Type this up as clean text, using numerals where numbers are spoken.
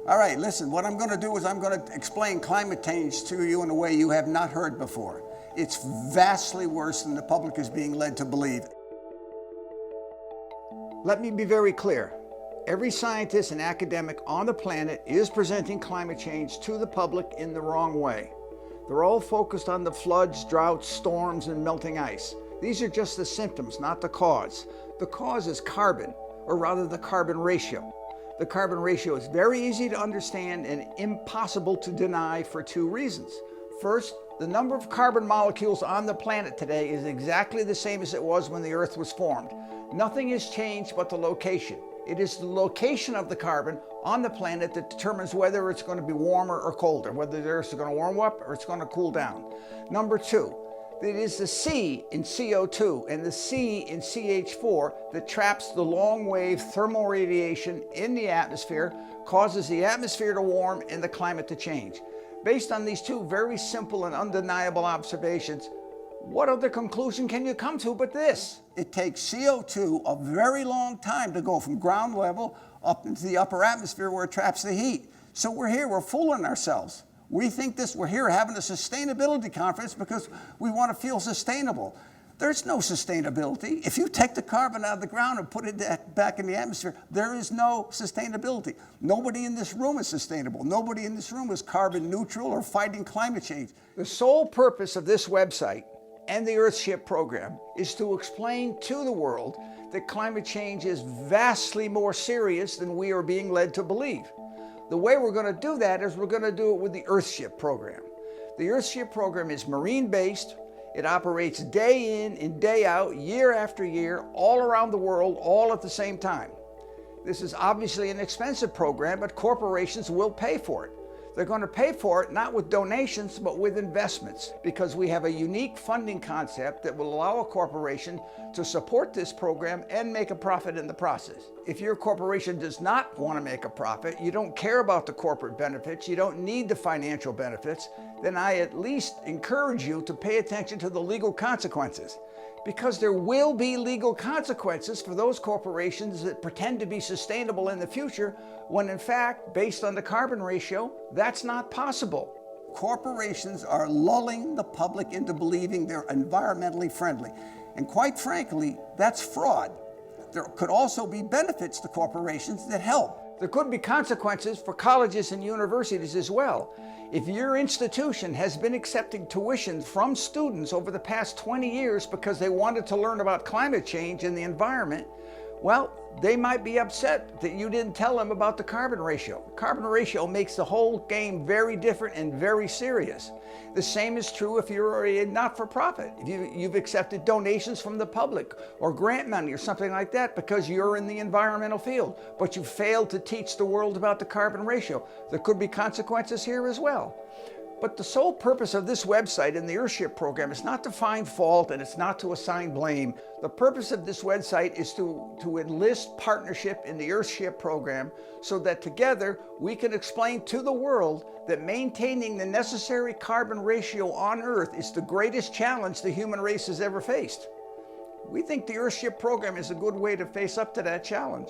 All right, listen, what I'm going to do is I'm going to explain climate change to you in a way you have not heard before. It's vastly worse than the public is being led to believe. Let me be very clear. Every scientist and academic on the planet is presenting climate change to the public in the wrong way. They're all focused on the floods, droughts, storms, and melting ice. These are just the symptoms, not the cause. The cause is carbon, or rather the carbon ratio. The carbon ratio is very easy to understand and impossible to deny for two reasons. First, the number of carbon molecules on the planet today is exactly the same as it was when the Earth was formed. Nothing has changed but the location. It is the location of the carbon on the planet that determines whether it's going to be warmer or colder, whether the Earth is going to warm up or it's going to cool down. Number two, it is the C in CO2 and the C in CH4 that traps the long-wave thermal radiation in the atmosphere, causes the atmosphere to warm and the climate to change. Based on these two very simple and undeniable observations, what other conclusion can you come to but this? It takes CO2 a very long time to go from ground level up into the upper atmosphere where it traps the heat. So we're fooling ourselves. We think we're here having a sustainability conference because we want to feel sustainable. There's no sustainability. If you take the carbon out of the ground and put it back in the atmosphere, there is no sustainability. Nobody in this room is sustainable. Nobody in this room is carbon neutral or fighting climate change. The sole purpose of this website and the Earthship program is to explain to the world that climate change is vastly more serious than we are being led to believe. The way we're going to do that is we're going to do it with the Earthship program. The Earthship program is marine-based. It operates day in and day out, year after year, all around the world, all at the same time. This is obviously an expensive program, but corporations will pay for it. They're going to pay for it not with donations, but with investments, because we have a unique funding concept that will allow a corporation to support this program and make a profit in the process. If your corporation does not want to make a profit, you don't care about the corporate benefits, you don't need the financial benefits, then I at least encourage you to pay attention to the legal consequences. Because there will be legal consequences for those corporations that pretend to be sustainable in the future, when in fact, based on the carbon ratio, that's not possible. Corporations are lulling the public into believing they're environmentally friendly. And quite frankly, that's fraud. There could also be benefits to corporations that help. There could be consequences for colleges and universities as well. If your institution has been accepting tuition from students over the past 20 years because they wanted to learn about climate change and the environment, well, they might be upset that you didn't tell them about the carbon ratio. Carbon ratio makes the whole game very different and very serious. The same is true if you're a not-for-profit. If you've accepted donations from the public or grant money or something like that because you're in the environmental field, but you failed to teach the world about the carbon ratio. There could be consequences here as well. But the sole purpose of this website and the Earthship program is not to find fault and it's not to assign blame. The purpose of this website is to enlist partnership in the Earthship program so that together we can explain to the world that maintaining the necessary carbon ratio on Earth is the greatest challenge the human race has ever faced. We think the Earthship program is a good way to face up to that challenge.